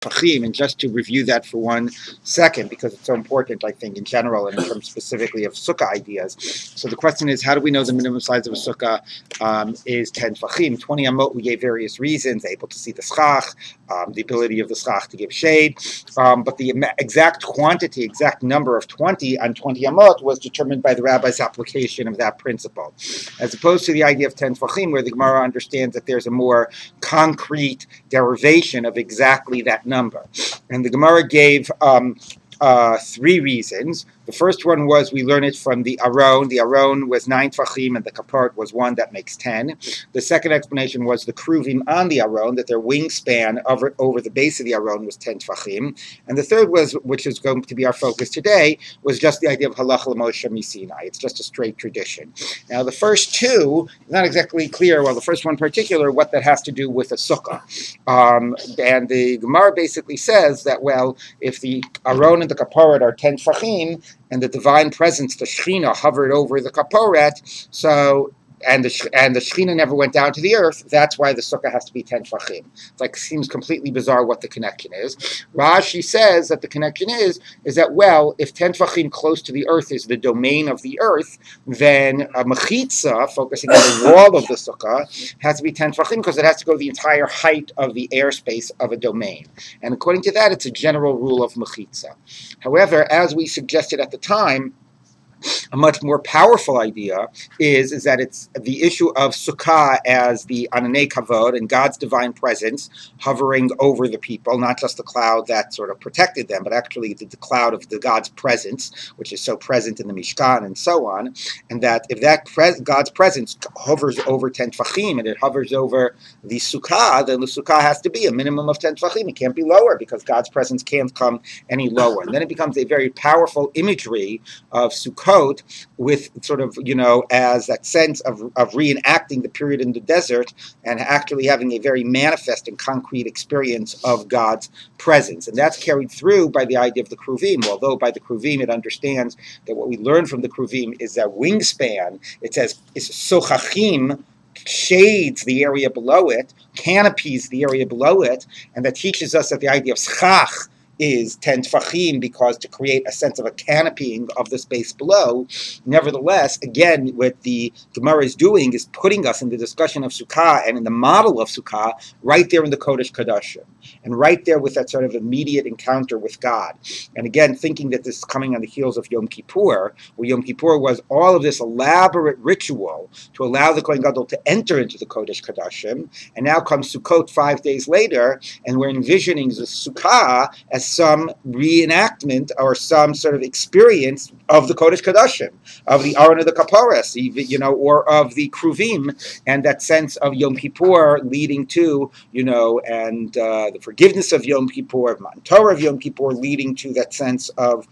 tefachim, and just to review that for 1 second, because it's so important, I think, in general, and in terms specifically of sukkah ideas. So the question is, how do we know the minimum size of a sukkah is 10 tefachim? 20 amot, we gave various reasons, able to see the schach, the ability of the schach to give shade, but the exact quantity, exact number of 20 on 20 amot was determined by the rabbi's application of that principle, as opposed to the idea of 10 tefachim, where the Gemara understands that there's a more concrete derivation of exactly that number. And the Gemara gave 3 reasons. The first one was we learn it from the Aron. The Aron was 9 tefachim and the kapart was 1, that makes 10. The second explanation was the kruvim on the Aron, that their wingspan over the base of the Aron was 10 tefachim. And the third was, which is going to be our focus today, was just the idea of halacha l'Moshe miSinai. It's just a straight tradition. Now the first two, not exactly clear, well the first one in particular, what that has to do with a sukkah. And the Gemara basically says that, well, if the Aron and the kaparet are 10 tefachim, and the divine presence, the Shekhinah, hovered over the kaporet, so and the Shekhinah never went down to the earth. That's why the sukkah has to be 10 tefachim. It's like, seems completely bizarre what the connection is. Rashi says that the connection is that, well, if 10 tefachim close to the earth is the domain of the earth, then a mechitza, focusing on the wall of the sukkah, has to be 10 tefachim because it has to go the entire height of the airspace of a domain. And according to that, it's a general rule of mechitza. However, as we suggested at the time, a much more powerful idea is that it's the issue of Sukkah as the Ananei Kavod and God's divine presence hovering over the people, not just the cloud that sort of protected them, but actually the cloud of the God's presence, which is so present in the Mishkan and so on. And that if that God's presence hovers over 10 tefachim and it hovers over the Sukkah, then the Sukkah has to be a minimum of 10 tefachim. It can't be lower because God's presence can't come any lower. And then it becomes a very powerful imagery of Sukkot with sort of, as that sense of reenacting the period in the desert and actually having a very manifest and concrete experience of God's presence. And that's carried through by the idea of the Kruvim, although by the Kruvim it understands that what we learn from the Kruvim is that wingspan. It says, it's sochachim, shades the area below it, canopies the area below it, and that teaches us that the idea of schach is 10 tefachim because to create a sense of a canopying of the space below. Nevertheless, again, what the Gemara is doing is putting us in the discussion of Sukkah and in the model of Sukkah right there in the Kodesh Kodashim, and right there with that sort of immediate encounter with God. And again, thinking that this is coming on the heels of Yom Kippur, where Yom Kippur was all of this elaborate ritual to allow the Kohen Gadol to enter into the Kodesh Kodashim, and now comes Sukkot 5 days later, and we're envisioning the Sukkah as some reenactment or some sort of experience of the Kodesh Kodashim, of the Aron of the Kaparas, or of the Kruvim, and that sense of Yom Kippur leading to, and the forgiveness of Yom Kippur, of Matan Torah of Yom Kippur, leading to that sense of,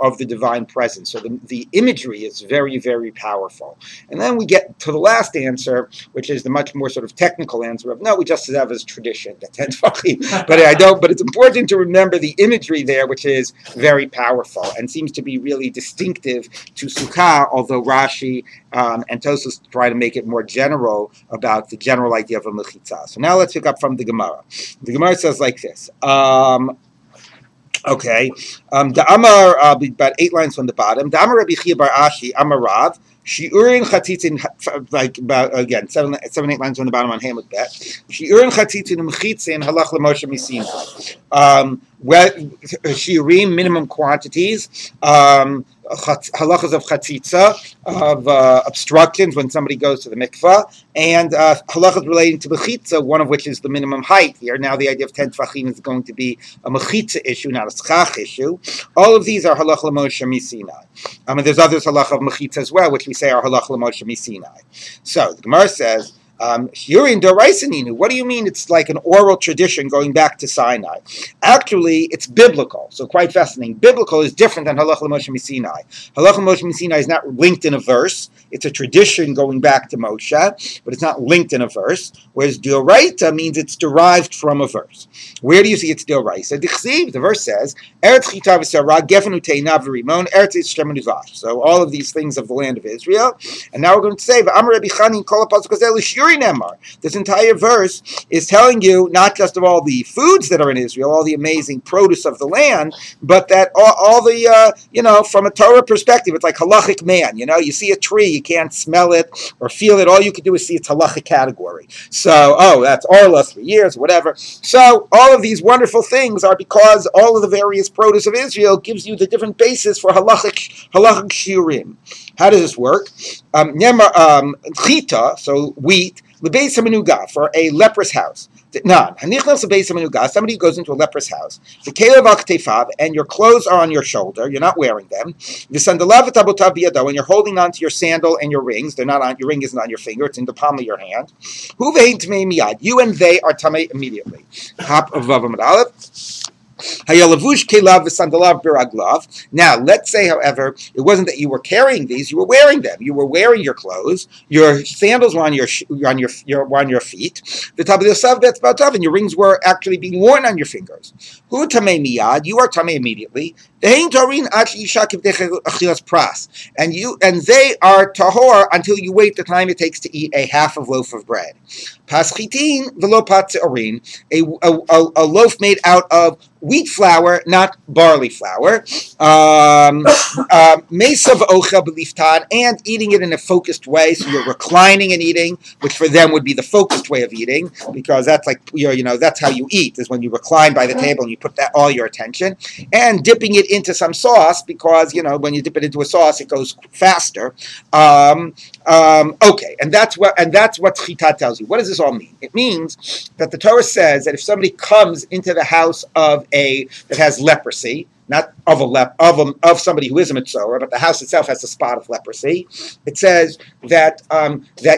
of the divine presence. So the imagery is very, very powerful. And then we get to the last answer, which is the much more sort of technical answer of, no, we just have as tradition, the 10 tefachim. But it's important to remember the imagery there, which is very powerful and seems to be really distinctive to Sukkah, although Rashi and Tosfos try to make it more general about the general idea of a mechitza. So now let's pick up from the Gemara. The Gemara says like this. The Amar, about 8 lines from the bottom. The Amar Rabbi Chia bar Ashi, Amar Rav, Shiurin Chatzitzin, like about, again, 7, 8 lines on the bottom on Hamlet Bet. Shiurin Chatzitzin Mechitzin Halach LeMoshe miSinai. Shiurim, minimum quantities. Halachas of chatzitza, of obstructions when somebody goes to the mikvah, and halachas relating to mechitza, one of which is the minimum height. Here now the idea of 10 tefachim is going to be a mechitza issue, not a schach issue. All of these are halach l'Moshe miSinai. And there's others halach of mechitza as well, which we say are halach l'Moshe miSinai. So the Gemara says, Shiurin Doraisaninu. What do you mean it's like an oral tradition going back to Sinai? Actually, it's biblical. So quite fascinating. Biblical is different than Halach LeMoshe miSinai. Halach LeMoshe miSinai is not linked in a verse. It's a tradition going back to Moshe, but it's not linked in a verse. Whereas D'Oraita means it's derived from a verse. Where do you see it's D'Oraisa? The verse says, Eretz Chita v'Sarah Gefenu Teina v'Rimon Eretz Yisrael Nivash. So all of these things of the land of Israel. And now we're going to say, V'Amar Rabbi Chani Kol HaPasuk Hazeh L'Shiurin Shuri Nemar. This entire verse is telling you not just of all the foods that are in Israel, all the amazing produce of the land, but that all the, from a Torah perspective, it's like halachic man. You see a tree, you can't smell it or feel it. All you can do is see its halachic category. So, that's Orla, 3 years, whatever. So, all of these wonderful things are because all of the various produce of Israel gives you the different basis for halachic shiurim. How does this work? Chita, so wheat, l'beis hamenuga, for a leprous house. Somebody goes into a leprous house, and your clothes are on your shoulder, you're not wearing them, and you're holding on to your sandal and your rings, they're not on, your ring isn't on your finger, it's in the palm of your hand. You and they are tamei immediately. Now, let's say, however, it wasn't that you were carrying these; you were wearing them. You were wearing your clothes. Your sandals were on your feet. And your rings were actually being worn on your fingers. Hu tamei miyad. You are tamei immediately. And they are tahor until you wait the time it takes to eat a half of loaf of bread. Paschitin v'lo patzeorin, a loaf made out of wheat flour, not barley flour. Mesav ocha b'liftan, and eating it in a focused way. So you're reclining and eating, which for them would be the focused way of eating, because that's like that's how you eat, is when you recline by the table and you put all your attention, and dipping it into some sauce, because when you dip it into a sauce, it goes faster. Okay, and that's what Chita tells you. What does this all mean? It means that the Torah says that if somebody comes into the house of that has leprosy, not of somebody who is a mitzvah, but the house itself has a spot of leprosy, it says that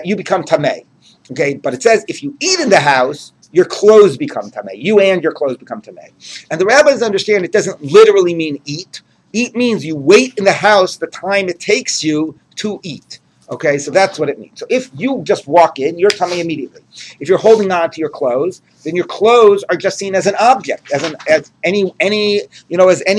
you become tamei. Okay, but it says if you eat in the house, your clothes become tamei. You and your clothes become tamei. And the rabbis understand it doesn't literally mean eat. Eat means you wait in the house the time it takes you to eat. Okay, so that's what it means. So if you just walk in, you're tamei immediately. If you're holding on to your clothes, then your clothes are just seen as an object, as any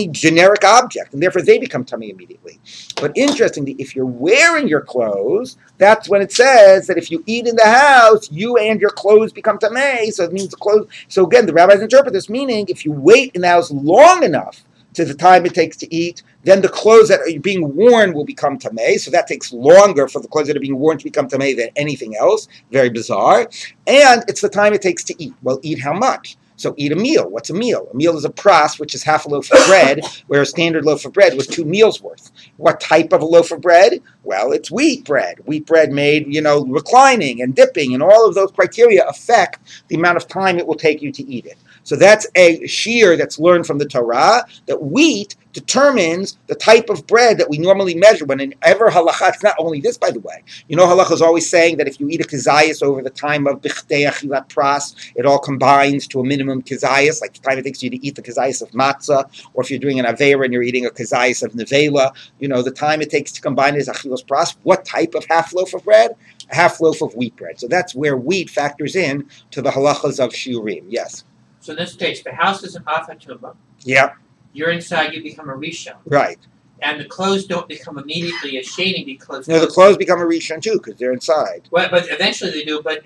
generic object, and therefore they become tamei immediately. But interestingly, if you're wearing your clothes, that's when it says that if you eat in the house, you and your clothes become tamei. So it means the clothes. So again, the rabbis interpret this meaning: if you wait in the house long enough to the time it takes to eat, then the clothes that are being worn will become tamei. So that takes longer for the clothes that are being worn to become tamei than anything else. Very bizarre. And it's the time it takes to eat. Well, eat how much? So eat a meal. What's a meal? A meal is a pras, which is half a loaf of bread, where a standard loaf of bread was 2 meals worth. What type of a loaf of bread? Well, it's wheat bread. Wheat bread made, reclining and dipping, and all of those criteria affect the amount of time it will take you to eat it. So that's a shear that's learned from the Torah, that wheat determines the type of bread that we normally measure. Whenever halacha, it's not only this, by the way. Halacha is always saying that if you eat a kizayis over the time of bichtei achilat pras, it all combines to a minimum kizayis, like the time it takes you to eat the kizayis of matzah, or if you're doing an aveira and you're eating a kizayis of nevela, the time it takes to combine is achilos pras. What type of half loaf of bread? A half loaf of wheat bread. So that's where wheat factors in to the halachas of shiurim. Yes. So in this case, the house is an afatuma. Yeah. You're inside, you become a rishon. Right. And the clothes don't become immediately a shading because... No, the clothes become a rishon too, because they're inside. Well, but eventually they do, but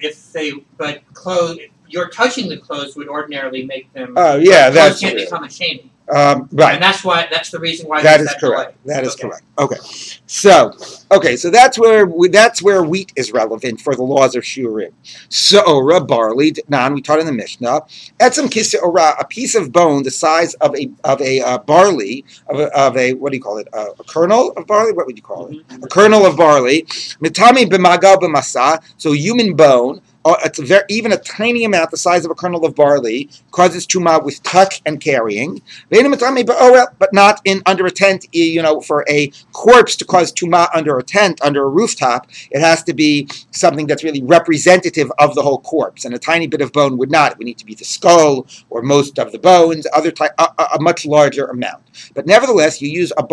clothes, you're touching the clothes would ordinarily make them... Oh, yeah, that's can't become a shading. Right. And that's the reason why that is correct. That is correct. Okay. So that's where wheat is relevant for the laws of shiurim. Se'ora, barley, we taught in the Mishnah. Etzem kise'ora, a piece of bone the size of a barley, of a what do you call it? A kernel of barley? What would you call it? A kernel of barley. Mitami b'magal b'masa, so human bone. It's even a tiny amount, the size of a kernel of barley, causes tumah with touch and carrying. But not under a tent. For a corpse to cause tumah under a tent, under a rooftop, it has to be something that's really representative of the whole corpse. And a tiny bit of bone would not. It would need to be the skull or most of the bones, a much larger amount. But nevertheless, you use a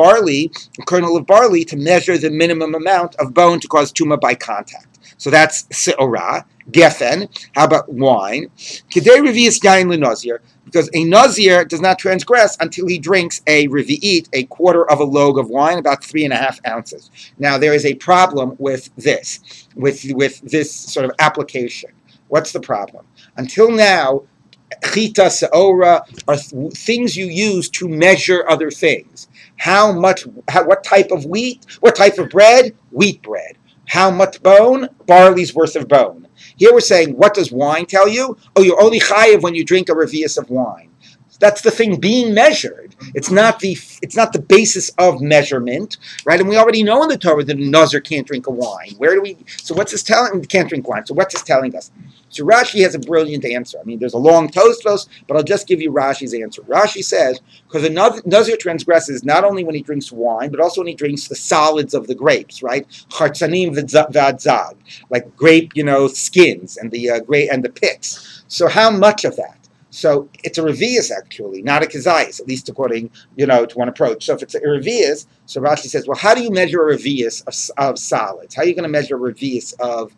kernel of barley, to measure the minimum amount of bone to cause tumah by contact. So that's se'ora. Gefen. How about wine? Kedei revi'is yain lenazir. Because a nazir does not transgress until he drinks a revi'it, a quarter of a log of wine, about 3.5 ounces. Now, there is a problem with this, with this sort of application. What's the problem? Until now, chita, se'ora are things you use to measure other things. What type of wheat? What type of bread? Wheat bread. How much bone? Barley's worth of bone. Here we're saying, what does wine tell you? Oh, you're only chayiv when you drink a revi'us of wine. That's the thing being measured. It's not the basis of measurement, right? And we already know in the Torah that a nazir can't drink a wine. So what's this telling? Can't drink wine. So what's this telling us? So Rashi has a brilliant answer. I mean, there's a long Tosfos, but I'll just give you Rashi's answer. Rashi says, because a nazir transgresses not only when he drinks wine, but also when he drinks the solids of the grapes, right? Chartzanim v'adzag, like grape, skins and the pits. So how much of that? So it's a revi'us actually, not a kezayis, at least according, to one approach. So if it's a revi'us, so Rashi says, well, how do you measure a revi'us of solids? How are you going to measure a revi'us of,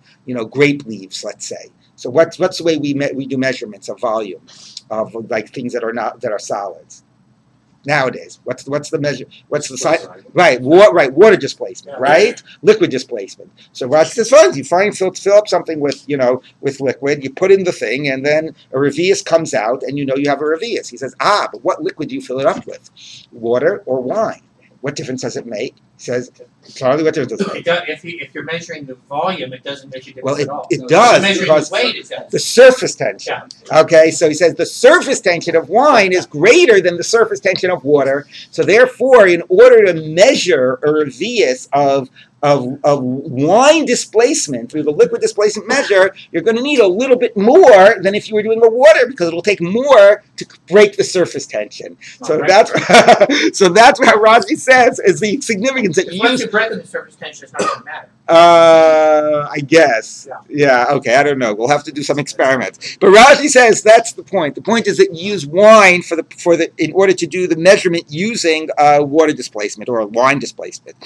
grape leaves, let's say? So what's the way we do measurements of volume of like things that are solids nowadays? What's the measure? What's the size? Right, water displacement, right? Liquid displacement. So Rashi says, fine, you fill up something with liquid, you put in the thing, and then a revi'us comes out, and you have a revi'us. He says, but what liquid do you fill it up with? Water or wine? What difference does it make? He says, Charlie, what difference does it make? If you're measuring the volume, it doesn't make a difference at all. It does, because the weight, it does. The surface tension. Yeah. Okay, so he says the surface tension of wine is greater than the surface tension of water. So therefore, in order to measure a revi'us of wine displacement through the liquid displacement measure, you're going to need a little bit more than if you were doing the water, because it'll take more to break the surface tension. So that's what Rashi says is the significance that you once you break the surface tension, it's not going to matter. I guess. Yeah. Okay. I don't know. We'll have to do some experiments. But Rashi says that's the point. The point is that you use wine in order to do the measurement using water displacement or wine displacement.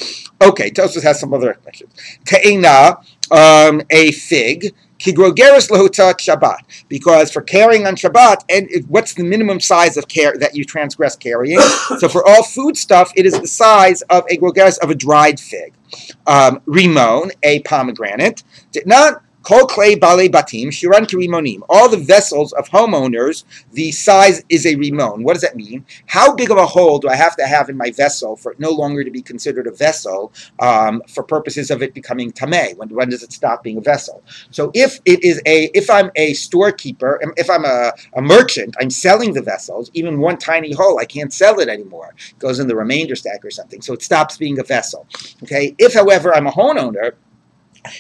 Okay. Tosfos has some other explanations. Te'ena, a fig. Kigrogeris lahutat Shabbat, because for carrying on Shabbat, and what's the minimum size of care that you transgress carrying? So for all food stuff, it is the size of a grogeris of a dried fig. Rimon, a pomegranate. Did not kol klei balei batim shiran kirimonim. All the vessels of homeowners, the size is a rimon. What does that mean? How big of a hole do I have to have in my vessel for it no longer to be considered a vessel for purposes of it becoming tameh? When does it stop being a vessel? So if I'm a storekeeper, if I'm a merchant, I'm selling the vessels, even one tiny hole, I can't sell it anymore. It goes in the remainder stack or something, so it stops being a vessel. Okay. If, however, I'm a homeowner,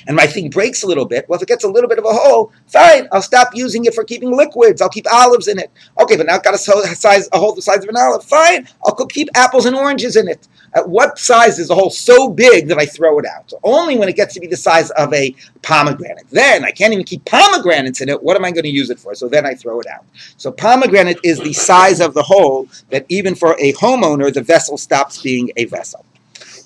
and my thing breaks a little bit, well, if it gets a little bit of a hole, fine, I'll stop using it for keeping liquids. I'll keep olives in it. Okay, but now I've got a hole the size of an olive. Fine, I'll keep apples and oranges in it. At what size is a hole so big that I throw it out? So only when it gets to be the size of a pomegranate. Then I can't even keep pomegranates in it. What am I going to use it for? So then I throw it out. So pomegranate is the size of the hole that even for a homeowner, the vessel stops being a vessel.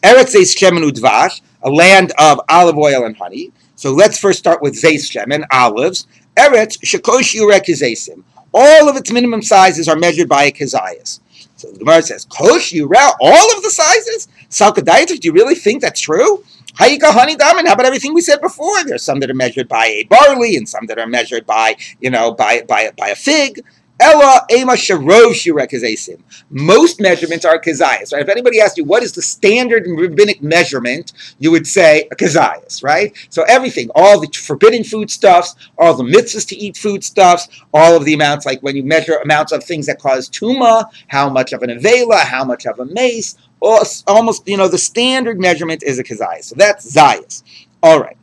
Eretz Zeis Shemen Udvash, a land of olive oil and honey. So let's first start with Zeis Shemen, olives. Eretz Shekosh Yurek Zesim. All of its minimum sizes are measured by a kezayis. So the Gemara says, Kosh Yurek, all of the sizes? Salkadayit, do you really think that's true? Hayika honey damin. How about everything we said before? There's some that are measured by a barley, and some that are measured by a fig. Ella ema sharov shirek kezasim. Most measurements are kezayis. Right? If anybody asks you what is the standard rabbinic measurement, you would say a kezayis, right? So everything, all the forbidden foodstuffs, all the mitzvahs to eat foodstuffs, all of the amounts, like when you measure amounts of things that cause tuma, how much of an avela, how much of a mace, almost, the standard measurement is a kezayis. So that's zayis. All right.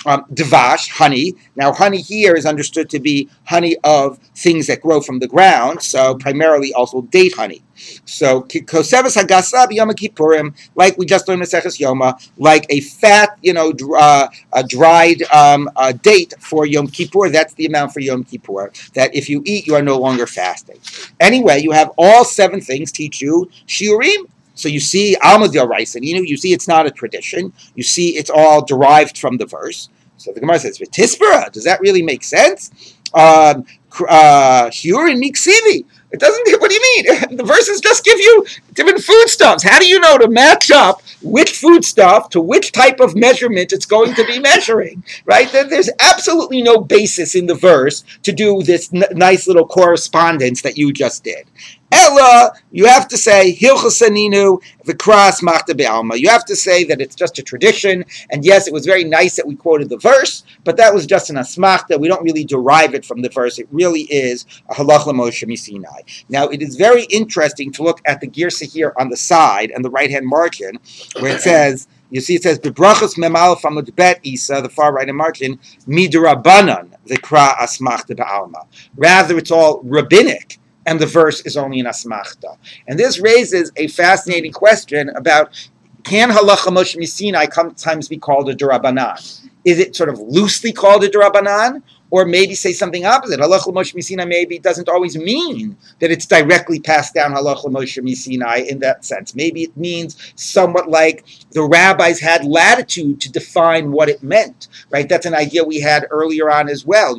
Devash, honey. Now, honey here is understood to be honey of things that grow from the ground, so primarily also date honey. So, kosevas hagasa b'yom kippurim, like we just learned in Maseches Yoma, like a fat, a dried date for Yom Kippur. That's the amount for Yom Kippur. That if you eat, you are no longer fasting. Anyway, you have all 7 things teach you shiurim. So you see, Alma D'Oraisa, you see it's not a tradition. You see it's all derived from the verse. So the Gemara says, "V'tispera." Does that really make sense? Shiurin miksivi. It doesn't. What do you mean? The verses just give you different foodstuffs. How do you know to match up which foodstuff to which type of measurement it's going to be measuring? Right? There's absolutely no basis in the verse to do this nice little correspondence that you just did. Ella, you have to say Hilchasaninu v'kras machta be'alma. You have to say that it's just a tradition. And yes, it was very nice that we quoted the verse, but that was just an asmachta. We don't really derive it from the verse. It really is a halach l'Moshe miSinai. Now, it is very interesting to look at the girsa here on the side and the right-hand margin, where it says, you see, it says, "Bebrachos memal famud bet isa," the far right-hand margin, "midrabanan v'kra asmachta be'alma." Rather, it's all rabbinic, and the verse is only an asmachta. And this raises a fascinating question about, can halacha Moshe miSinai sometimes be called a derabanan? Is it sort of loosely called a derabanan? Or maybe say something opposite. Halacha Moshe miSinai maybe doesn't always mean that it's directly passed down halacha Moshe miSinai in that sense. Maybe it means somewhat like the rabbis had latitude to define what it meant, right? That's an idea we had earlier on as well,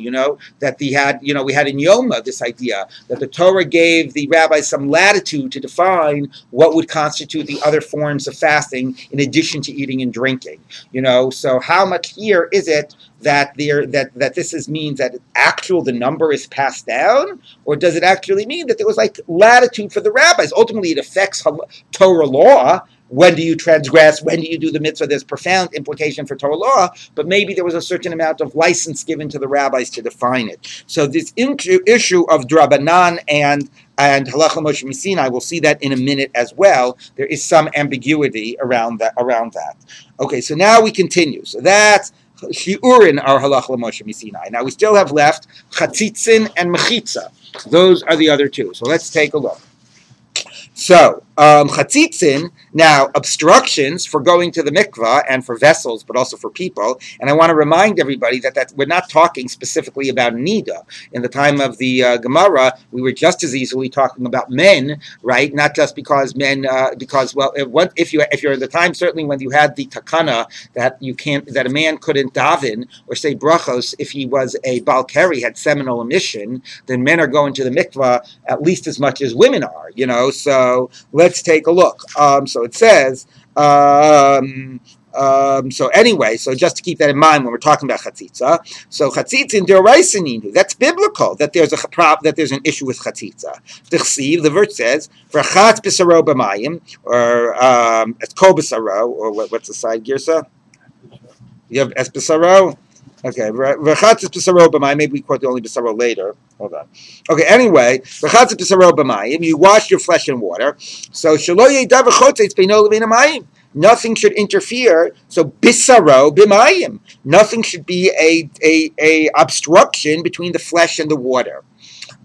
that we had in Yomi this idea that the Torah gave the rabbis some latitude to define what would constitute the other forms of fasting in addition to eating and drinking, So how much here is it that this means that the number is passed down, or does it actually mean that there was like latitude for the rabbis? Ultimately, it affects Torah law. When do you transgress? When do you do the mitzvah? There's profound implication for Torah law, but maybe there was a certain amount of license given to the rabbis to define it. So this issue of drabanan and halacha Moshe miSinai, we'll see that in a minute as well. There is some ambiguity around that. Okay, so now we continue. So that's Shiurin our halacha Moshe miSinai. Now we still have left chatzitzin and mechitza. Those are the other two. So let's take a look. So, chatzitzin, now obstructions for going to the mikvah and for vessels, but also for people. And I want to remind everybody that we're not talking specifically about nida. In the time of the Gemara, we were just as easily talking about men, right? Not just because men, if you're at the time, certainly when you had the takana that a man couldn't daven or say brachos if he was a balkari, had seminal emission, then men are going to the mikvah at least as much as women are, So let's take a look. So it says, so just to keep that in mind when we're talking about chatzitza. So chatzitza in deraisaninu, that's biblical, that there's an issue with chatzitza. The verse says, "V'chatz b'saro b'mayim," or it's kol b'saro, or what's the side girsa? You have es b'saro. Okay, v'chatz b'saro b'mayim. Maybe we quote the only b'saro later. Hold on. Okay, anyway, v'chatz b'saro b'mayim. You wash your flesh in water. So shelo yedav v'chotzetz beino levein hamayim. Nothing should interfere. So bisaro b'mayim. Nothing should be a obstruction between the flesh and the water.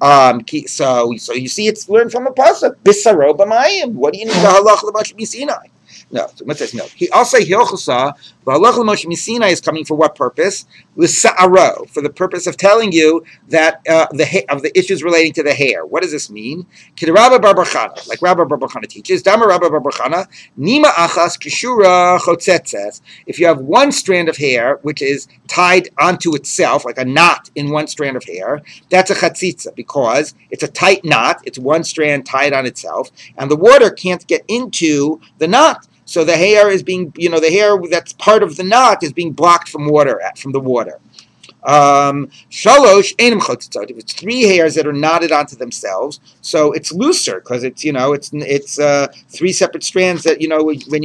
So you see, it's learned from a pasuk. Bisaro b'mayim. What do you need the halacha l'Moshe miSinai? No, so it says no. I'll say hilchasa. The halacha l'Moshe miSinai is coming for what purpose? L'sa'aro, for the purpose of telling you that of the issues relating to the hair. What does this mean? Rabbi bar bar Chana, like Rabbi bar bar Chana teaches. Dama Rabbi bar bar Chana, nima achas kishura chotzetzes. If you have one strand of hair which is tied onto itself, like a knot in one strand of hair, that's a chatzitza because it's a tight knot. It's one strand tied on itself, and the water can't get into the knot. So the hair is being, the hair that's part of the knot is being blocked from the water. Shalosh einim chotzot. If it's three hairs that are knotted onto themselves, so it's looser because it's three separate strands that when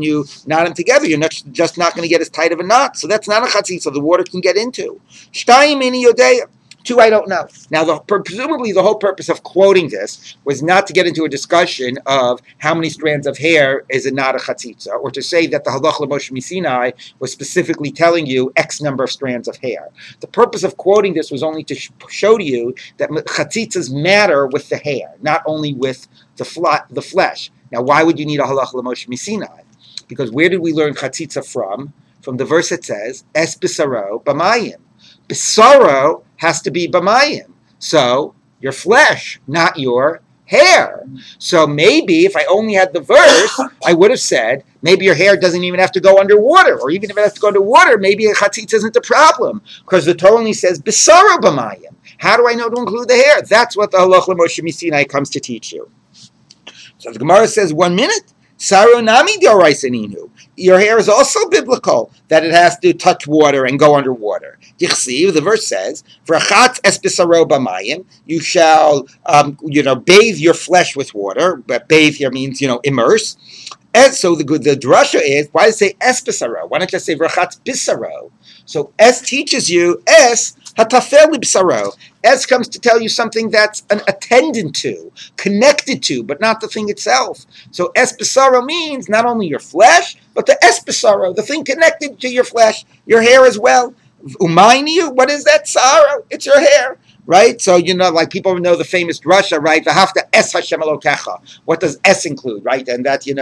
you knot them together, you're just not going to get as tight of a knot. So that's not a chatzitza. So the water can get into. Shtayim ini yodeya. Two, I don't know. Now, presumably the whole purpose of quoting this was not to get into a discussion of how many strands of hair is not a chatzitza, or to say that the halacha l'Moshe miSinai was specifically telling you X number of strands of hair. The purpose of quoting this was only to show to you that chatzitzas matter with the hair, not only with the flesh. Now, why would you need a halacha l'Moshe miSinai? Because where did we learn chatzitza from? From the verse that says, Es bisaro b'mayim. Bisaro has to be b'mayim. So, your flesh, not your hair. So maybe if I only had the verse, I would have said, maybe your hair doesn't even have to go underwater, or even if it has to go underwater, maybe a chatzitza isn't the problem, because the Torah only says, Bisara b'mayim. How do I know to include the hair? That's what the Halach L'Moshe Misinai comes to teach you. So the Gemara says, 1 minute. Saro nami d'oraisaninu. Your hair is also biblical, that it has to touch water and go underwater. The verse says, "V'rachatz es b'saro b'mayim." You shall, bathe your flesh with water. But bathe here means, immerse. And so the drasha is, why does it say es b'saro? Why not just say v'rachatz b'saro? So es teaches you es hatafel b'saro. Es comes to tell you something that's an attendant to, connected to, but not the thing itself. So es b'saro means not only your flesh, but the es b'saro, the thing connected to your flesh, your hair as well. Umayniu, what is that saro? It's your hair. Right? So, like people know the famous drasha, right? V'hafta es Hashem Elokecha. What does es include, right? And that, and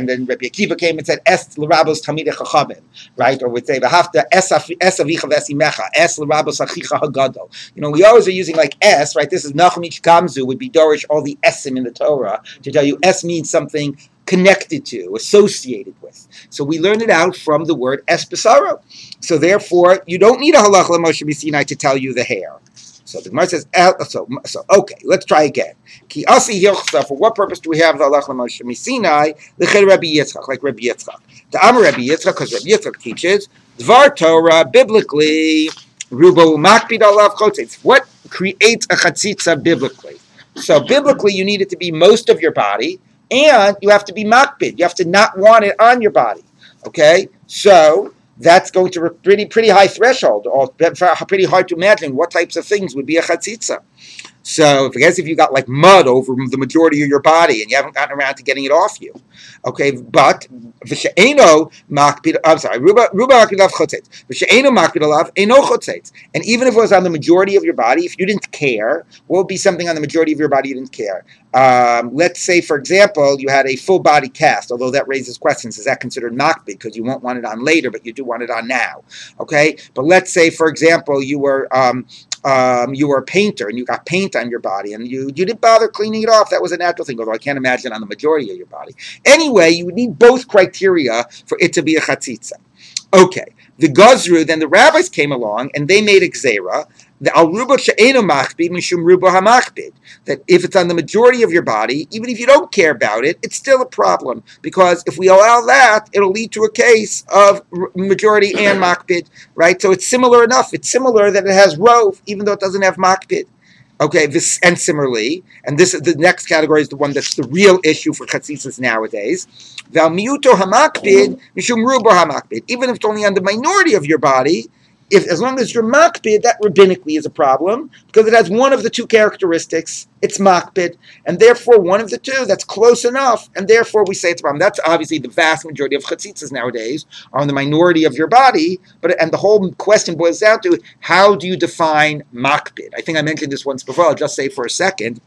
then Rabbi Akiva came and said, es l'rabos tamidei chachamim, right? Or would say, v'hafta es avicha v'esimecha, es l'rabos achicha hagadol. We always are using like es, right? This is Nachum Ich Gamzu, would be Dorish all the esim in the Torah, to tell you es means something connected to, associated with. So we learn it out from the word es b'saro. So therefore, you don't need a halach l'Moshe Misinai to tell you the hair. So the Gemara says, okay, let's try again. Ki asi hilchsa, for what purpose do we have the halach l'Moshe Misinai? L'chel Rabbi Yitzchak, like Rabbi Yitzchak. The Amar Rabbi Yitzchak, because Rabbi Yitzchak teaches, Dvar Torah, biblically, rubo makpid alav chotzitz. What creates a chatzitza biblically? So biblically, you need it to be most of your body, and you have to be makpid. You have to not want it on your body. Okay? So that's going to be pretty high threshold, or pretty hard to imagine what types of things would be a chatzitza. So, if you got like mud over the majority of your body and you haven't gotten around to getting it off you, okay. But v'she'eno makpid. I'm sorry, ruba makpid alav chotzetz. V'she'eno makpid alav eno chotzetz. And even if it was on the majority of your body, if you didn't care, what would be something on the majority of your body you didn't care? Let's say, for example, you had a full body cast. Although that raises questions: is that considered makpid? Because you won't want it on later, but you do want it on now. Okay. But let's say, for example, you were a painter and you got paint on your body and you didn't bother cleaning it off. That was a natural thing, although I can't imagine on the majority of your body. Anyway, you would need both criteria for it to be a chatzitza. Okay, the Gazru, then the rabbis came along and they made a gzera, the al rubo she'eno machbid mishum rubo hamachbid, that if it's on the majority of your body, even if you don't care about it, it's still a problem, because if we allow that, it'll lead to a case of majority and machbid, right? So it's similar enough. It's similar that it has rove, even though it doesn't have machbid. Okay, and similarly, and this is the next category is the one that's the real issue for chatzitzas nowadays. Val miuto hamakbid mishum rubo hamakbid. Even if it's only on the minority of your body, as long as you're makbid, that rabbinically is a problem because it has one of the two characteristics. It's makbid, and therefore one of the two that's close enough, and therefore we say it's a problem. That's obviously the vast majority of chatzitzas nowadays are on the minority of your body, and the whole question boils down to how do you define makbid? I think I mentioned this once before. I'll just say for a second.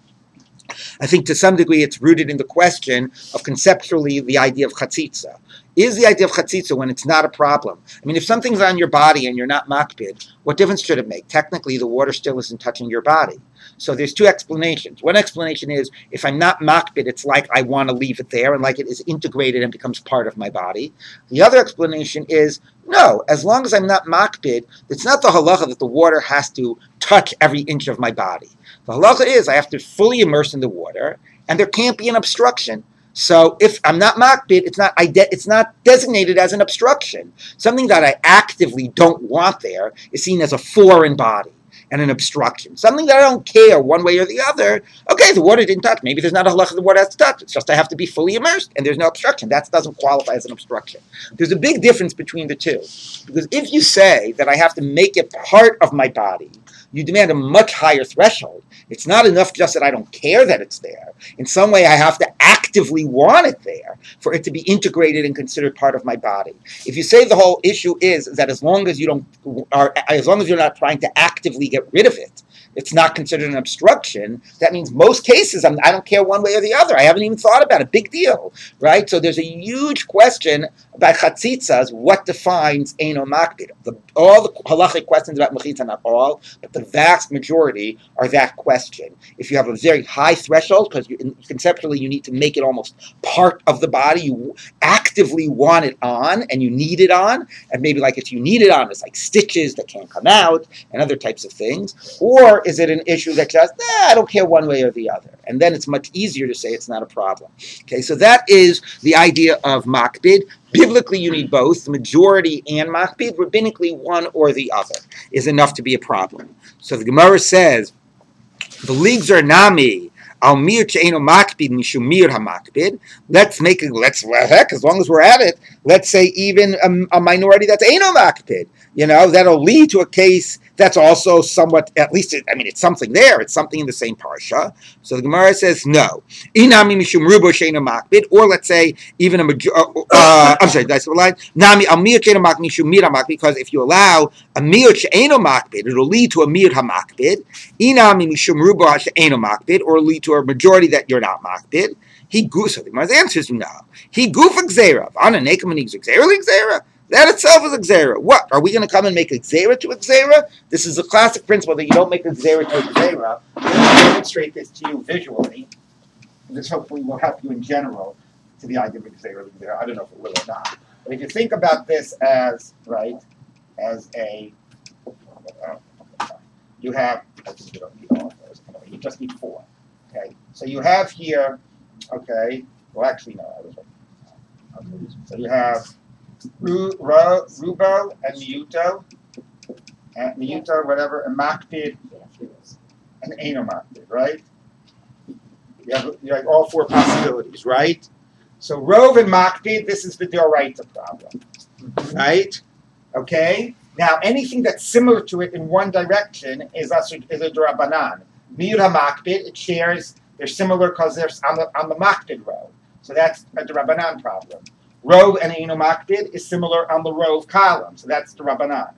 I think to some degree it's rooted in the question of conceptually the idea of chatzitza. Is the idea of chatzitza when it's not a problem? I mean, if something's on your body and you're not makbid, what difference should it make? Technically, the water still isn't touching your body. So there's two explanations. One explanation is, if I'm not makbid, it's like I want to leave it there and like it is integrated and becomes part of my body. The other explanation is, no, as long as I'm not makbid, it's not the halacha that the water has to touch every inch of my body. The halacha is I have to fully immerse in the water, and there can't be an obstruction. So if I'm not makbid, it's not designated as an obstruction. Something that I actively don't want there is seen as a foreign body and an obstruction. Something that I don't care one way or the other. Okay, the water didn't touch. Maybe there's not a halacha the water has to touch. It's just I have to be fully immersed, and there's no obstruction. That doesn't qualify as an obstruction. There's a big difference between the two. Because if you say that I have to make it part of my body, you demand a much higher threshold. It's not enough just that I don't care that it's there. In some way, I have to actively want it there for it to be integrated and considered part of my body. If you say the whole issue is that as long as you're not trying to actively get rid of it, it's not considered an obstruction, that means most cases I don't care one way or the other. I haven't even thought about it. Big deal, right? So there's a huge question about chatzitzas, what defines Eino Makbid. All the halachic questions about mechitza, not all, but the vast majority are that question. If you have a very high threshold, because conceptually you need to make it almost part of the body, you actively want it on and you need it on, and maybe like if you need it on, it's like stitches that can't come out and other types of things, or is it an issue that just, I don't care one way or the other? And then it's much easier to say it's not a problem. Okay, so that is the idea of makbid. Biblically, you need both, the majority and makbid. Rabbinically, one or the other is enough to be a problem. So the Gemara says, the Linzer nami al mir che'eno makbid mishum mir hamakbid. Let's heck, as long as we're at it, let's say even a minority that's eno makbid. That'll lead to a case that's also somewhat, at least, it's something there. It's something in the same parsha. So the Gemara says, no. Inami mishum rubo she'eno makbid, or let's say, even a I'm sorry, did I say the line? Nami al mir she'eno makbid mishum mir hamakbid, because if you allow a mir she'eno makbid, it'll lead to a mir hamakbid. Inami mishum rubo she'eno makbid, or lead to a majority that you're not makbid. So the Gemara's answer is no. He goof gzeira. Ana nekam and gzeira. That itself is a gzeira. What? Are we going to come and make a gzeira to a gzeira? This is a classic principle that you don't make a gzeira to a gzeira. I'm going to demonstrate this to you visually. And this hopefully will help you in general to the idea of a gzeira. I don't know if it will or not. But if you think about this as, right, as a, you have, you don't need all of those. You just need 4. Okay? So you have here, okay, well actually no, so you have Rubo and Miuto, whatever, and Makbid and Eino Makbid, right? You have all 4 possibilities, right? So Rov and Makbid, this is the Doraita problem, right? Okay? Now, anything that's similar to it in one direction is a Dorabanan. Miut HaMakbid, it shares, they're similar because they're on the Makbid row. So that's a Dorabanan problem. Rov and Eino Makbid is similar on the Rov column, so that's the Rabbanan.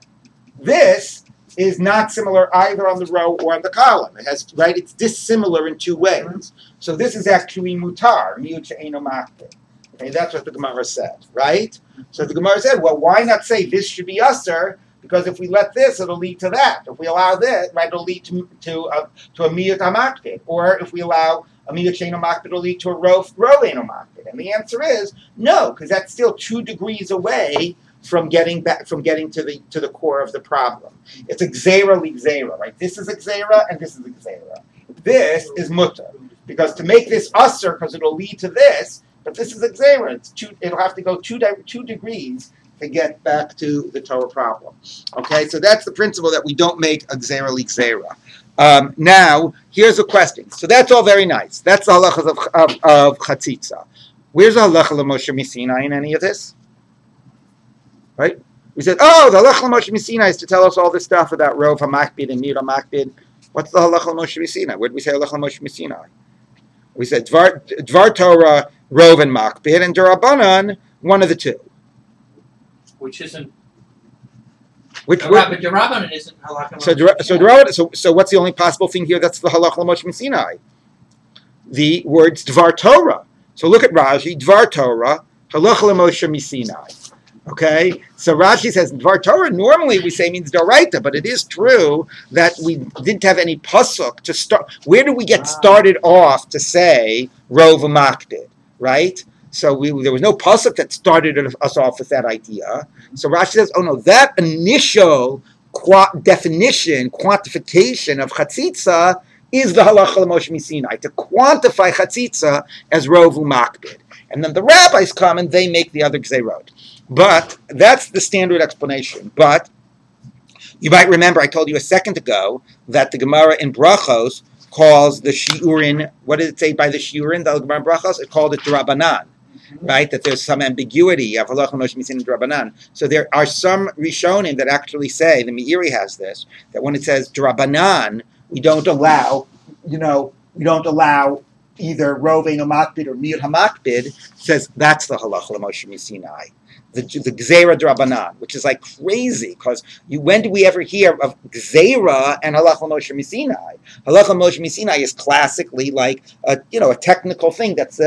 This is not similar either on the row or on the column. It has, right, it's dissimilar in 2 ways. So this is actually mutar, miut Eino Makbid. Okay, that's what the Gemara said, right? So the Gemara said, well, why not say this should be usher? Because if we let this, it'll lead to that. If we allow this, right, it'll lead to a miut HaMakbid. Or if we allow a miut Eino Makbid, it'll lead to a rov Eino Makbid. And the answer is no, because that's still 2 degrees away from getting to the core of the problem. It's a gzeira li gzeira, right? This is a gzeira and this is a gzeira. This is mutter, because to make this usher, because it'll lead to this, but this is a gzeira. It'll have to go 2 degrees to get back to the Torah problem. Okay, so that's the principle that we don't make a gzeira li gzeira. Now, here's a question. So that's all very nice. That's the halachas of chatzitza. Where's the halacha l'Moshe Misinai in any of this? Right? We said, the halacha l'Moshe Misinai is to tell us all this stuff about Rov HaMakbid and Mir HaMakbid. What's the halacha l'Moshe Misinai? Where did we say halacha l'Moshe Misinai? We said Dvar Torah, Rov and Makbid, and Durabanan, one of the 2. Which isn't. But Durabanan isn't halacha. So what's the only possible thing here that's the halacha l'Moshe Misinai? The words Dvar Torah. So look at Rashi, Dvar Torah, halacha l'Moshe Misinai. Okay, so Rashi says Dvar Torah normally we say means Doraita, but it is true that we didn't have any pasuk to start. Where do we get started off to say Rov Makbid, right? So there was no pasuk that started us off with that idea. So Rashi says, oh no, that initial definition, quantification of chatzitza is the halacha l'Moshe Misinai, to quantify chatzitza as Rov Makbid. And then the rabbis come and they make the other gzeirot. But that's the standard explanation. But you might remember I told you a second ago that the Gemara in Brachos calls the shiurin, what did it say by the shiurin, the Gemara in Brachos? It called it Drabanan, right? That there's some ambiguity of halacha l'Moshe Misinai and Drabanan. So there are some Rishonim that actually say, the Meiri has this, that when it says Drabanan, we don't allow either Rov Eino Makbid or Mir HaMakbid, says that's the halacha l'Moshe Sinai. The Gzeira Drabanan, which is like crazy, because when do we ever hear of Gzeira and Halacha Moshe Sinai? Halacha Moshe Sinai is classically like a technical thing that's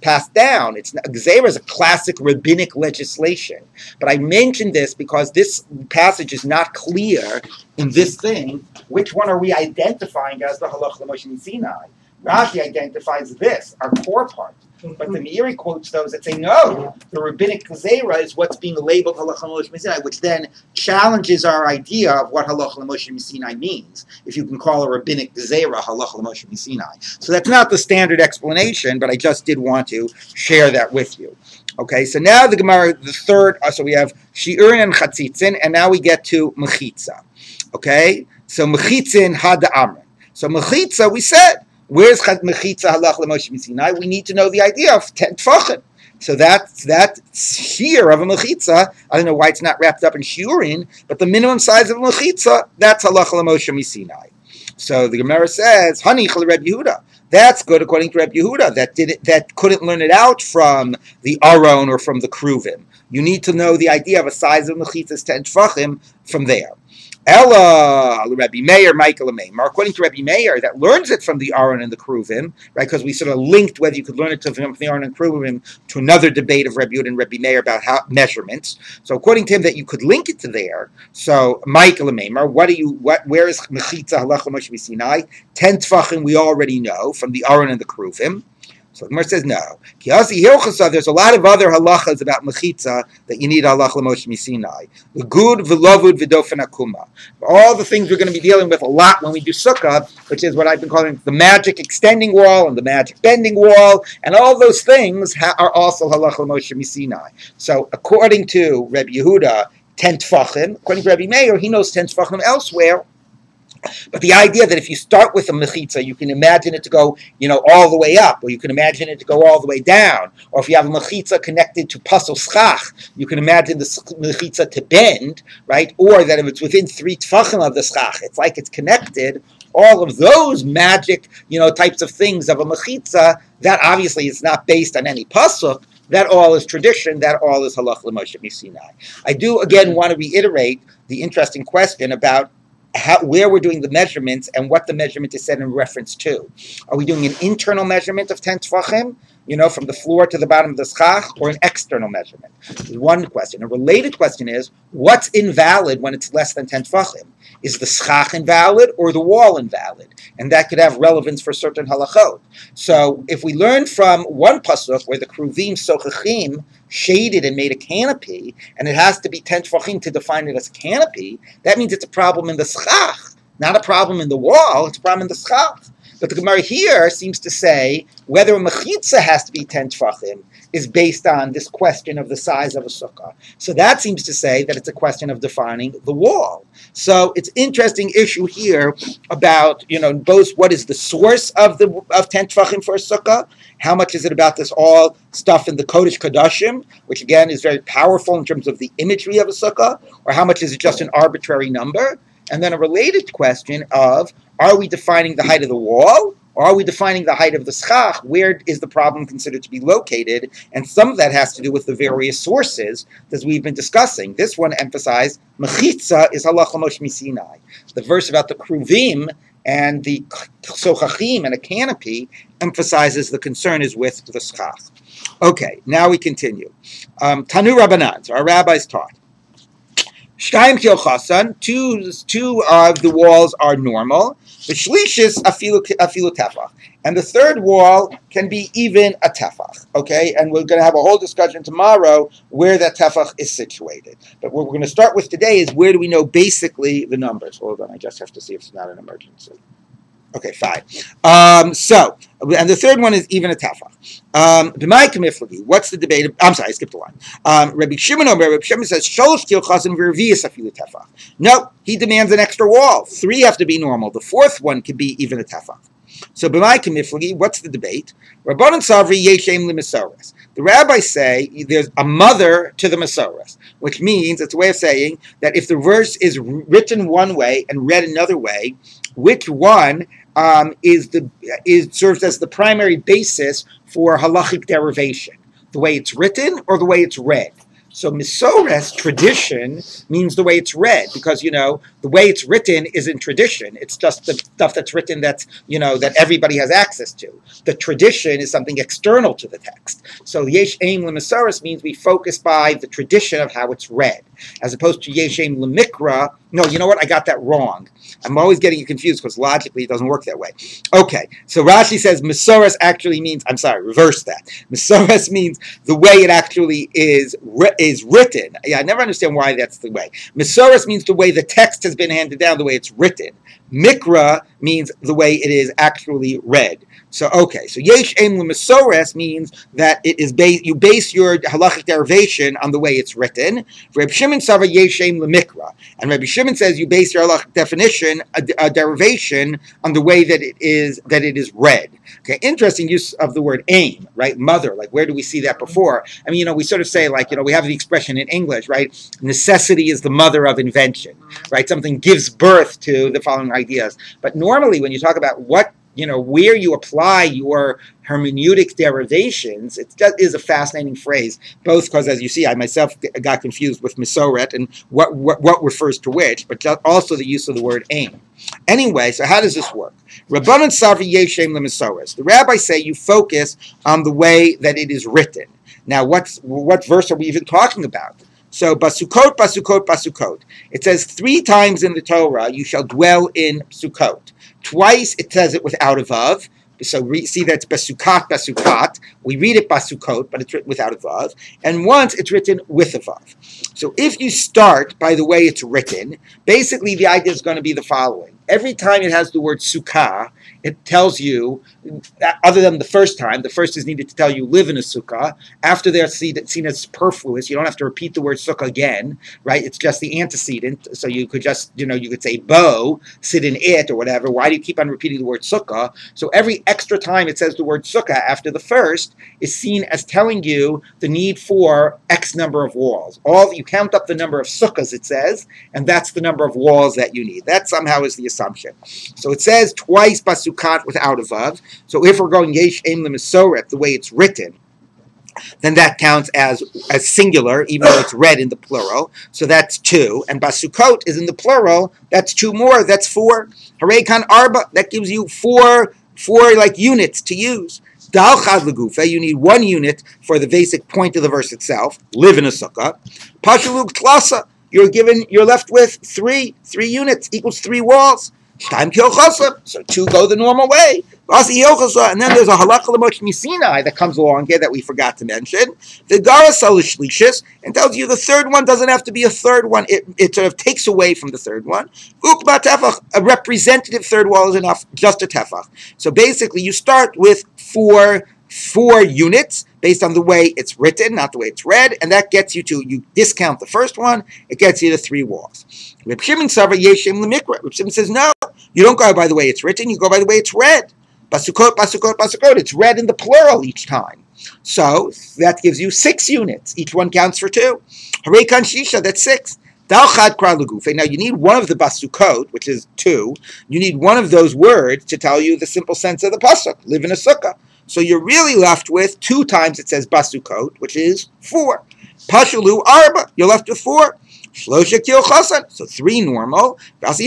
passed down. Gzeira is a classic rabbinic legislation. But I mentioned this because this passage is not clear in this thing. Which one are we identifying as the Halacha Moshe Sinai? Rashi identifies this, our core part. But the Meiri quotes those that say, no, the rabbinic Gezerah is what's being labeled Halacha Moshe Sinai, which then challenges our idea of what Halacha Moshe Sinai means, if you can call a rabbinic Gezerah Halacha Moshe Sinai. So that's not the standard explanation, but I just did want to share that with you. Okay, so now the Gemara, the third, so we have Shi'urin and Chatzitzin, and now we get to Mechitza. Okay, so Mechitzin had the Amrin. So Mechitza, we said, where's Mechitza Halach LeMoshe Sinai? We need to know the idea of 10 Tfachim. So that shear of a Mechitza, I don't know why it's not wrapped up in Shiurin, but the minimum size of a Mechitza, that's Halach LeMoshe Sinai. So the Gemara says, Hani Chal Reb Yehuda. That's good according to Reb Yehuda. That couldn't learn it out from the Aron or from the Kruvim. You need to know the idea of a size of Mechitza 10 Tfachim from there. Ella, Rabbi Meir, Michael Meir. According to Rabbi Meir, that learns it from the Aron and the Kruvim, right? Because we sort of linked whether you could learn it from the Aron and Kruvim to another debate of Rabbi Yehuda and Rabbi Meir about how measurements. So according to him, that you could link it to there. So Michael Meir, where is Mechitza Halacha Moshe Sinai? 10 Tfachim we already know from the Aron and the Kruvim. So the Gemara says no. There's a lot of other halachas about mechitza that you need halacha l'Moshe Sinai. The good, v'lovud, v'dofen akuma. All the things we're going to be dealing with a lot when we do sukkah, which is what I've been calling the magic extending wall and the magic bending wall, and all those things are also halacha l'Moshe Sinai. So according to Rabbi Yehuda, 10 tfachim. According to Rabbi Meir, he knows 10 tfachim elsewhere. But the idea that if you start with a mechitza, you can imagine it to go, all the way up, or you can imagine it to go all the way down. Or if you have a mechitza connected to pasol schach, you can imagine the mechitza to bend, right? Or that if it's within 3 tfachim of the schach, it's like it's connected. All of those magic, types of things of a mechitza, that obviously is not based on any pasuk. That all is tradition. That all is halach l'Moshe Sinai. I do again want to reiterate the interesting question about where we're doing the measurements and what the measurement is set in reference to. Are we doing an internal measurement of 10 tfachim, from the floor to the bottom of the schach, or an external measurement? One question. A related question is, what's invalid when it's less than 10 tfachim? Is the schach invalid or the wall invalid? And that could have relevance for certain halachot. So if we learn from one pasuk where the kruvim sochachim shaded and made a canopy, and it has to be 10 tfachim to define it as a canopy, that means it's a problem in the schach, not a problem in the wall, it's a problem in the schach. But the Gemara here seems to say whether a mechitza has to be 10 tfachim is based on this question of the size of a sukkah. So that seems to say that it's a question of defining the wall. So it's an interesting issue here about, both what is the source of 10 tfachim for a sukkah, how much is it about this all stuff in the Kodesh Kodashim, which again is very powerful in terms of the imagery of a sukkah, or how much is it just an arbitrary number? And then a related question of, are we defining the height of the wall, or are we defining the height of the schach? Where is the problem considered to be located? And some of that has to do with the various sources that we've been discussing. This one emphasized, mechitza is halacha Moshe Sinai. The verse about the kruvim and the sochachim and a canopy emphasizes the concern is with the schach. Okay, now we continue. Tanu Rabbanan, so our rabbis taught. Shtaim kil chasan, two of the walls are normal. The shlishis afilu tefach, and the third wall can be even a tefach. Okay, and we're going to have a whole discussion tomorrow where that tefach is situated. But what we're going to start with today is where do we know basically the numbers? Hold on, I just have to see if it's not an emergency. Okay, fine. And the third one is even a tefach. What's the debate? I'm sorry, I skipped a line. Rabbi Shimon says, no, he demands an extra wall. 3 have to be normal. The 4th one can be even a tefach. So, what's the debate? The rabbis say there's a mother to the Masoras, which means it's a way of saying that if the verse is written one way and read another way, which one serves as the primary basis for halachic derivation, the way it's written or the way it's read. So Misores, tradition, means the way it's read, because, the way it's written is in tradition. It's just the stuff that's written that's, that everybody has access to. The tradition is something external to the text. So Yesh Aim LeMisores means we focus by the tradition of how it's read, as opposed to Yesh Aim LeMikra. No, you know what? I got that wrong. I'm always getting it confused because logically it doesn't work that way. Okay, so Rashi says Misores actually means, reverse that. Misores means the way it actually is written. Yeah, I never understand why that's the way. Misores means the way the text has been handed down, the way it's written. Mikra means the way it is actually read. So Yesh Aim L'Misores means that it is you base your halachic derivation on the way it's written. Reb Shimon Sava Yesh Aim L'Mikra, and Rabbi Shimon says you base your halachic definition, a derivation, on the way that it is read. Okay, interesting use of the word aim, right? Mother, like where do we see that before? I mean, we sort of say we have the expression in English, right? Necessity is the mother of invention, right? Something gives birth to the following ideas. But normally when you talk about what, where you apply your hermeneutic derivations, it is a fascinating phrase, both because, as you see, I myself got confused with Misoret and what refers to which, but also the use of the word aim. Anyway, so how does this work? Rabbanan Savri Yeshem LeMisores. The rabbis say you focus on the way that it is written. Now, what verse are we even talking about? So, Basukot, Basukot, Basukot. It says 3 times in the Torah, you shall dwell in Sukkot. Twice it says it without a vav. So see that it's Basukat, Basukat. We read it Basukot, but it's written without a vav. And once it's written with a vav. So if you start by the way it's written, basically the idea is going to be the following. Every time it has the word Sukkah, it tells you, other than the first time, the first is needed to tell you live in a sukkah. After they're seen as superfluous, you don't have to repeat the word sukkah again, right? It's just the antecedent. So you could just, you could say bo, sit in it or whatever. Why do you keep on repeating the word sukkah? So every extra time it says the word sukkah after the first is seen as telling you the need for X number of walls. You count up the number of sukkahs, it says, and that's the number of walls that you need. That somehow is the assumption. So it says twice basukat without a vav. So if we're going yesh aim l'misoret, the way it's written, then that counts as singular, even though it's read in the plural. So that's 2. And basukot is in the plural. That's 2 more. That's 4. Harei kan arba. That gives you 4 units to use. Dal chad legufa. You need 1 unit for the basic point of the verse itself. Live in a sukkah. Pashulug tlasa. You're left with 3 units equals 3 walls. So 2 go the normal way. And then there's a halakha l'moch misinai that comes along here that we forgot to mention. The garasal shlishis, and tells you the third one doesn't have to be a third one. It sort of takes away from the third one. Ukba tefach, a representative third wall is enough, just a tefach. So basically you start with 4 units based on the way it's written, not the way it's read, and that gets you discount the first one, it gets you to 3 walls. Reb Shimon Savar Yeshem L'Mikra. Reb Shimon says, no, you don't go by the way it's written, you go by the way it's read. Basukot, Basukot, Basukot. It's read in the plural each time. So that gives you 6 units. Each one counts for 2. Harei kan shisha, that's 6. Dal chad kra legufe. Now you need one of the basukot, which is 2. You need one of those words to tell you the simple sense of the pasuk. Live in a sukkah. So you're really left with 2 times it says basukot, which is 4. Pashulu arba. You're left with 4. Shlosha kil chasan, so 3 normal. And the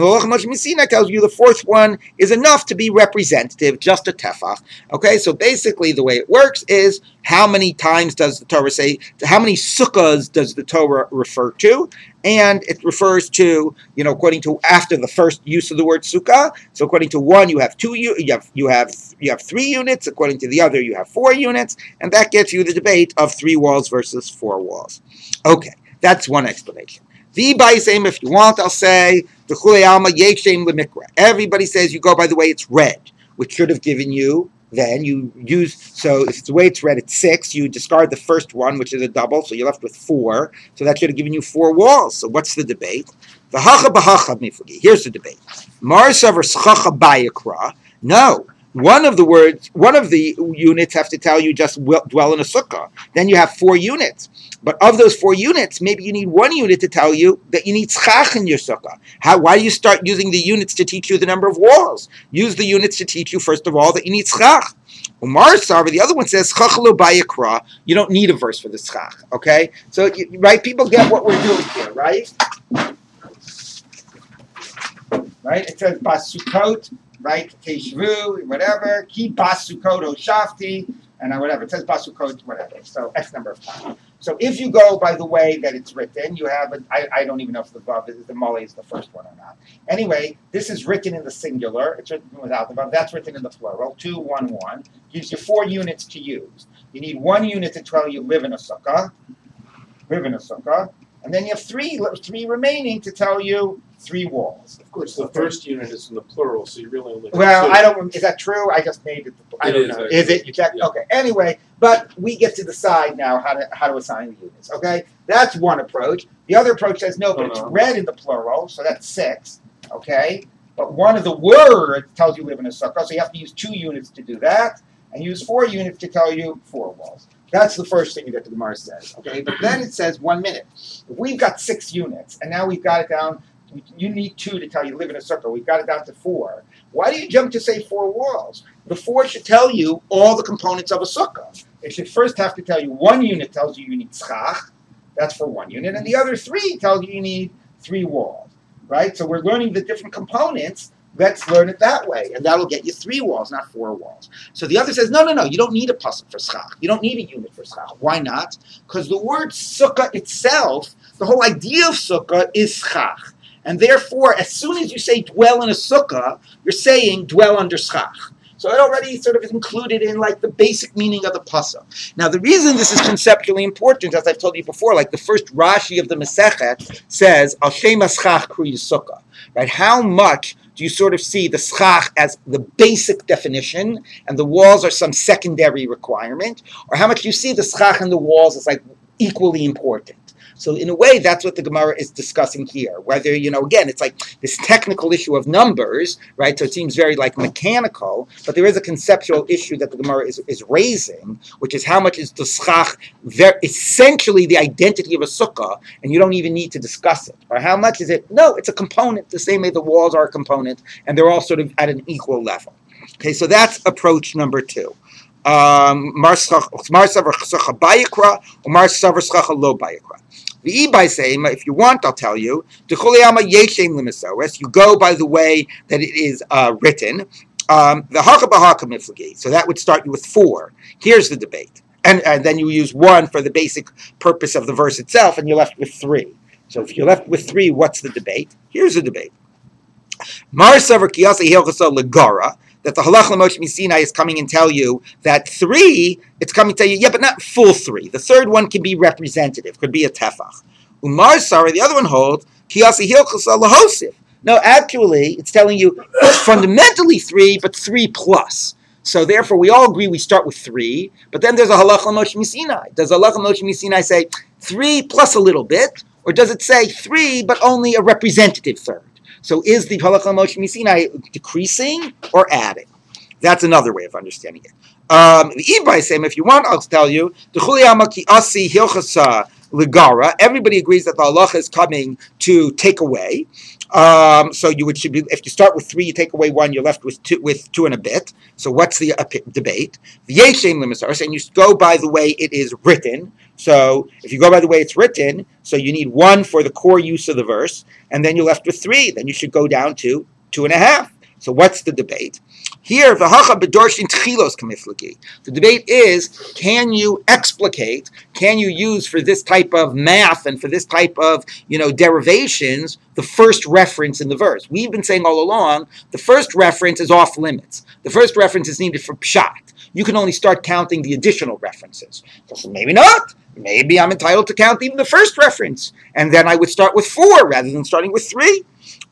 Lach Misina tells you the 4th one is enough to be representative, just a tefach. Okay, so basically the way it works is how many times does the Torah say, how many sukkahs does the Torah refer to? And it refers to, according to after the first use of the word sukkah. So according to one, you have 2. You have 3 units. According to the other, you have 4 units, and that gets you the debate of 3 walls versus 4 walls. Okay, that's one explanation. The Baisem, if you want, I'll say the Chulei Alma Yeshem L'Mikra. Everybody says you go by the way it's read, which should have given you. Then you use, so if it's the way it's read, it's 6. You discard the first one, which is a double, so you're left with 4. So that should have given you 4 walls. So what's the debate? Here's the debate. Mar Savar Schacha Bayakra. No. one of the units have to tell you just dwell in a sukkah. Then you have 4 units. But of those 4 units, maybe you need 1 unit to tell you that you need schach in your sukkah. Why do you start using the units to teach you the number of walls? Use the units to teach you, first of all, that you need schach. Umar Sarva, the other one says, schach lo bayikra. You don't need a verse for the schach, okay? So, right, people get what we're doing here, right? Right? It says, basukot, right? Teshvu, whatever. Ki basukot o shafti, and whatever. It says basukot, whatever. So, X number of times. So if you go by the way that it's written, you have I don't even know if the vav is the mole is the first one or not. Anyway, this is written in the singular. It's written without the vav. That's written in the plural. 2, 1, 1 gives you 4 units to use. You need 1 unit to tell you live in a sukkah, and then you have three remaining to tell you 3 walls. Of course, the first unit is in the plural, so you really only. Well, I don't. Is that true? I just made it. I don't know. Is it? You check. Yeah. Okay. Anyway, but we get to decide now how to assign the units. Okay, that's one approach. The other approach says no, but it's read in the plural, so that's 6. Okay, but one of the words tells you live in a sukkah, so you have to use 2 units to do that, and use 4 units to tell you 4 walls. That's the first thing that the Gemara says. Okay, but then it says 1 minute. If we've got 6 units, and now we've got it down. You need 2 to tell you live in a sukkah. We've got it down to 4. Why do you jump to say 4 walls? The 4 should tell you all the components of a sukkah. It should first have to tell you 1 unit tells you need schach. That's for 1 unit. And the other 3 tells you need 3 walls. Right? So we're learning the different components. Let's learn it that way. And that'll get you 3 walls, not 4 walls. So the other says, no. You don't need a pasuk for schach. You don't need a unit for schach. Why not? Because the word sukkah itself, the whole idea of sukkah is schach. And therefore, as soon as you say dwell in a sukkah, you're saying dwell under schach. So it already sort of is included in like the basic meaning of the pasuk. Now, the reason this is conceptually important, as I've told you before, like the first Rashi of the Masechet says, Al Shema schach kru sukkah. Right? How much do you sort of see the schach as the basic definition, and the walls are some secondary requirement, or how much do you see the schach and the walls as like equally important? So in a way, that's what the Gemara is discussing here. Whether, again, it's like this technical issue of numbers, right? So it seems very like mechanical, but there is a conceptual issue that the Gemara is raising, which is how much is the schach essentially the identity of a sukkah, and you don't even need to discuss it. Or how much is it? No, it's a component, the same way the walls are a component, and they're all sort of at an equal level. Okay, so that's approach number 2. Mar savar schach bayikra, or mar savar schach lo bayikra. If you want, I'll tell you. You go by the way that it is written. So that would start you with 4. Here's the debate. And then you use 1 for the basic purpose of the verse itself, and you're left with 3. So if you're left with 3, what's the debate? Here's the debate. That the halach l'Moshe Sinai is coming and tell you that 3, it's coming to tell you, yeah, but not full 3. The third one can be representative, could be a tefach. Umar Sari, the other one holds, kiyasi hilchasa lahosif. No, actually, it's telling you fundamentally 3, but 3 plus. So therefore, we all agree we start with 3, but then there's a halach l'Moshe Sinai. Does halach l'Moshe Sinai say 3 plus a little bit, or does it say 3 but only a representative third? So is the halakha Moshe Sinai decreasing or adding? That's another way of understanding it. The Ibai same, if you want, I'll tell you. Everybody agrees that the halacha is coming to take away. So should be, if you start with 3, you take away 1, you're left with 2 and a bit. So what's the debate? The Yeshem Limisar saying you go by the way it is written. So if you go by the way it's written, so you need 1 for the core use of the verse, and then you're left with 3. Then you should go down to 2.5. So what's the debate? Here, the debate is, can you explicate, can you use for this type of math and for this type of, derivations, the first reference in the verse? We've been saying all along, the first reference is off limits. The first reference is needed for pshat. You can only start counting the additional references. So maybe not. Maybe I'm entitled to count even the first reference. And then I would start with 4 rather than starting with 3.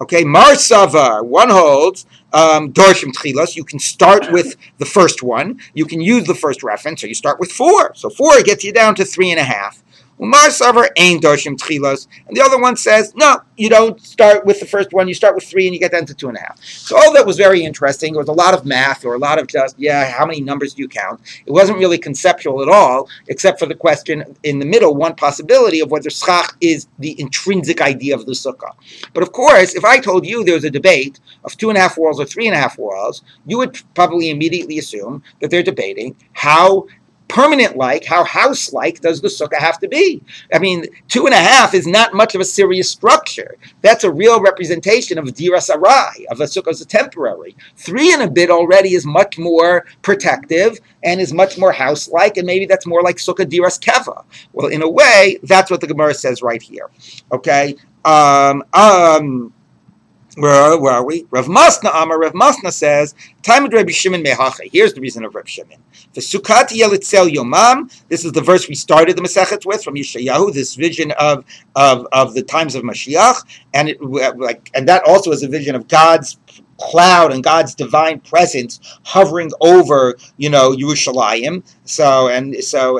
Okay, Mar Savar, one holds, Dorshim Tchilas, you can start with the first one. You can use the first reference, so you start with 4. So 4 gets you down to 3.5. Umar Savar Ein Doshim Tchilos. And the other one says, no, you don't start with the first one, you start with 3 and you get down to 2.5. So all that was very interesting. There was a lot of math or a lot of just, how many numbers do you count? It wasn't really conceptual at all, except for the question in the middle, one possibility of whether schach is the intrinsic idea of the sukkah. But of course, if I told you there was a debate of 2.5 walls or 3.5 walls, you would probably immediately assume that they're debating how permanent-like, how house-like does the sukkah have to be? I mean, 2.5 is not much of a serious structure. That's a real representation of diras arai, of a sukkah as a temporary. 3 and a bit already is much more protective and is much more house-like, and maybe that's more like sukkah diras keva. Well, in a way, that's what the Gemara says right here. Okay? Where are we? Rav Masna says, time of Rabbi Shimon mehache. Here's the reason of Rabbi Shimon. The Sukkah yelitzel yomam. This is the verse we started the Masechet with from Yeshayahu. This vision of the times of Mashiach, and and that also is a vision of God's cloud and God's divine presence hovering over, Yerushalayim. So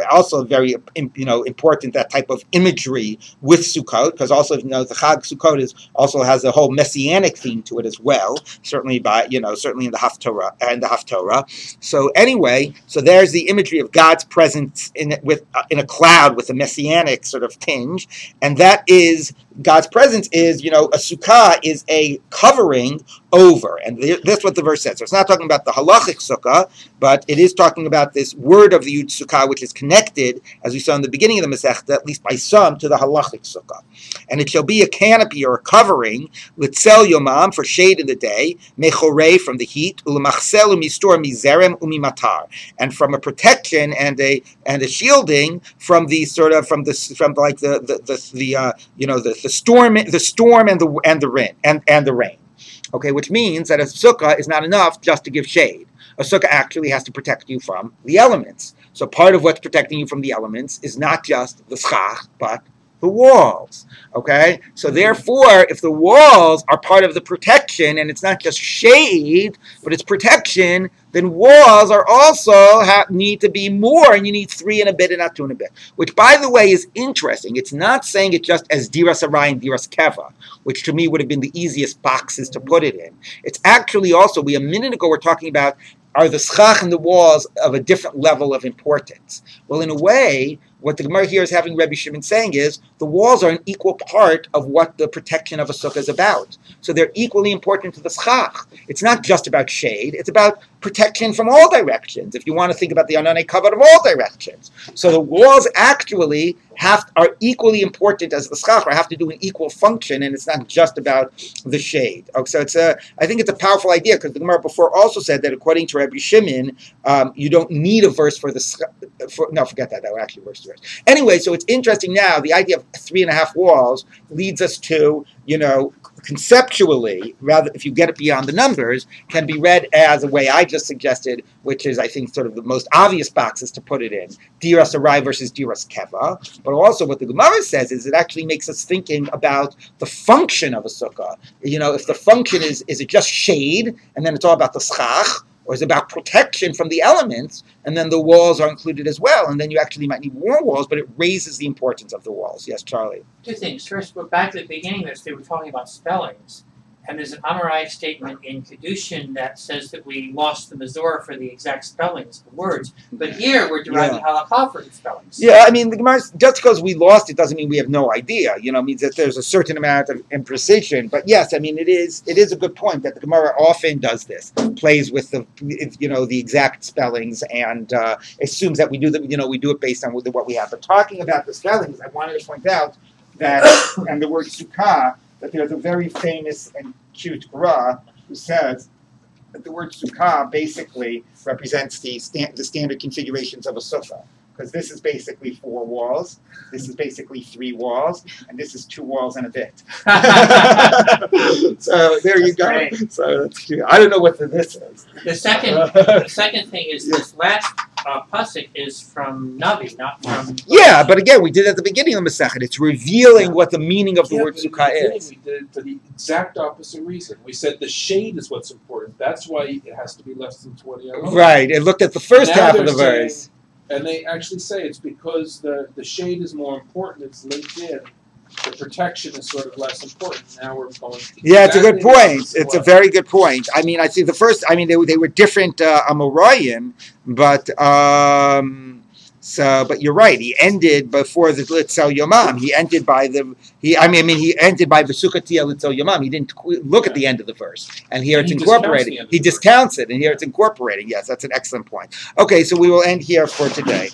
also very, important, that type of imagery with Sukkot, because also, the Chag Sukkot also has a whole messianic theme to it as well. Certainly in the Haftorah. So anyway, so there's the imagery of God's presence in a cloud with a messianic sort of tinge, and that is God's presence is, a sukkah is a covering over, and that's what the verse says. So it's not talking about the halachic sukkah, but it is talking about this word of the Yud Sukkah, which is connected, as we saw in the beginning of the Masechta, at least by some, to the halachic sukkah. And it shall be a canopy or a covering, litzel yomam, for shade in the day, mechorei, from the heat, ulemachsel umistor mizerem umimatar, and from a protection and a shielding from the storm and the rain. Okay, which means that a sukkah is not enough just to give shade. A sukkah actually has to protect you from the elements. So part of what's protecting you from the elements is not just the schach, but the walls. Okay, so therefore, if the walls are part of the protection, and it's not just shade, but it's protection, then walls are also need to be more, and you need 3 and a bit and not 2 and a bit. Which, by the way, is interesting. It's not saying it just as diras arai and diras keva, which to me would have been the easiest boxes to put it in. It's actually also, a minute ago we're talking about, are the schach and the walls of a different level of importance? Well, in a way, what the Gemara here is having Rabbi Shimon saying is the walls are an equal part of what the protection of a sukkah is about. So they're equally important to the schach. It's not just about shade, it's about protection from all directions, if you want to think about the ananei kavod of all directions. So the walls actually are equally important as the schach, or have to do an equal function, and it's not just about the shade. So I think it's a powerful idea, because the Gemara before also said that according to Rabbi Shimon, you don't need a verse for the schach. No, forget that. That would actually worse to it. Anyway, so it's interesting now. The idea of 3.5 walls leads us to, conceptually, rather, if you get it beyond the numbers, can be read as a way I just suggested, which is, I think, sort of the most obvious boxes to put it in. Diras arai versus diras keva. But also what the Gemara says is it actually makes us thinking about the function of a sukkah. If the function is it just shade, and then it's all about the schach, or is it about protection from the elements, and then the walls are included as well, and then you actually might need more walls, but it raises the importance of the walls. Yes, Charlie? 2 things. First, we're back to the beginning of this. They were talking about spellings, and there's an Amoraïc statement in Kedushin that says that we lost the Mizorah for the exact spellings of words, but here we're deriving halakha for the spellings. Yeah, I mean, the Gemara, just because we lost it doesn't mean we have no idea. It means that there's a certain amount of imprecision. But yes, I mean, it is a good point that the Gemara often does this, plays with the exact spellings, and assumes that we do it based on what we have. But talking about the spellings, I wanted to point out that, and the word sukkah, that there's a very famous and cute Gra who says that the word sukkah basically represents the standard configurations of a sukkah. Because this is basically 4 walls, this is basically 3 walls, and this is 2 walls and a bit. So there you go. Great. So that's cute. I don't know what this is. The second thing is this last pasuk is from Navi, not from. Yeah, but again, we did at the beginning of the Masechet. It's revealing what the meaning of the word sukkah is. We did it for the exact opposite reason. We said the shade is what's important. That's why it has to be less than 20 hours. Right. It looked at the first half of the verse. And they actually say it's because the shade is more important, it's linked in. The protection is sort of less important. Now we're going. Yeah, it's a good exactly point. the It's a way. very good point. I mean, I see the first. I mean, they were different Amoraim, but but you're right. He ended before the Litzel Yomam. He ended by the he ended by the Succah Litzel Yomam. He didn't look at the end of the verse, and here And it's he discounts incorporated. the end of He the verse. discounts it, and here it's incorporating. Yes, that's an excellent point. Okay, so we will end here for today.